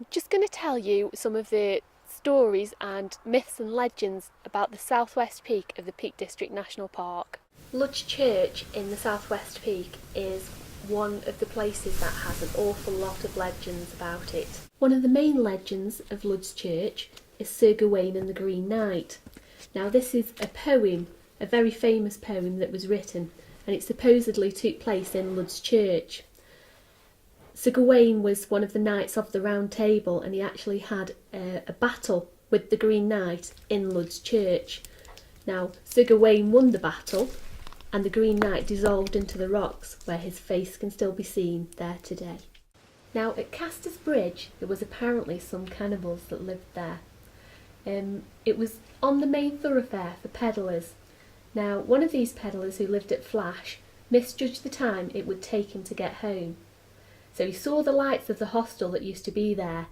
I'm just going to tell you some of the stories and myths and legends about the southwest peak of the Peak District National Park. Lodge Church in the southwest peak is one of the places that has an awful lot of legends about it. One of the main legends of Lodge Church is Sir Gawain and the Green Knight. Now this is a poem, a very famous poem that was written, and it supposedly took place in Lodge Church. Sir Gawain was one of the knights of the Round Table, and he actually had a battle with the Green Knight in Lodge Church. Now, Sir Gawain won the battle, and the Green Knight dissolved into the rocks, where his face can still be seen there today. Now, at Caster's Bridge, there was apparently some cannibals that lived there. It was on the main thoroughfare for pedlars. Now, one of these pedlars who lived at Flash misjudged the time it would take him to get home. So he saw the lights of the hostel that used to be there.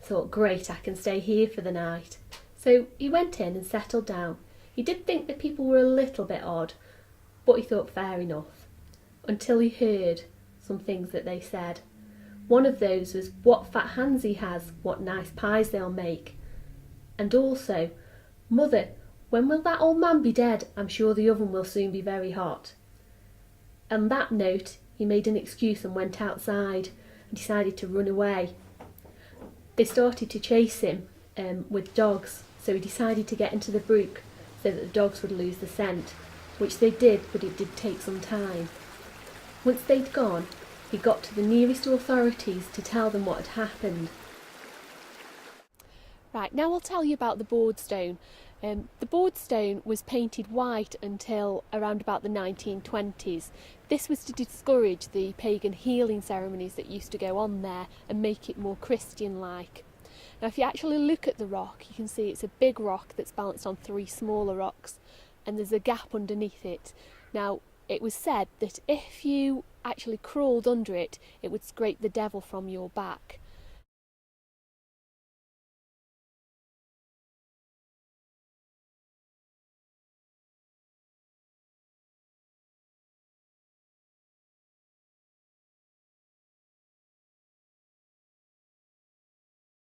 Thought, great, I can stay here for the night. So he went in and settled down. He did think the people were a little bit odd, but he thought fair enough. Until he heard some things that they said. One of those was, what fat hands he has, what nice pies they'll make. And also, Mother, when will that old man be dead? I'm sure the oven will soon be very hot. On that note, he made an excuse and went outside and decided to run away. They started to chase him with dogs, so he decided to get into the brook so that the dogs would lose the scent, which they did, but it did take some time. Once they'd gone, he got to the nearest authorities to tell them what had happened. Right, now I'll tell you about the Boardstone. The Boardstone was painted white until around about the 1920s. This was to discourage the pagan healing ceremonies that used to go on there and make it more Christian-like. Now if you actually look at the rock, you can see it's a big rock that's balanced on three smaller rocks, and there's a gap underneath it. Now it was said that if you actually crawled under it, it would scrape the devil from your back.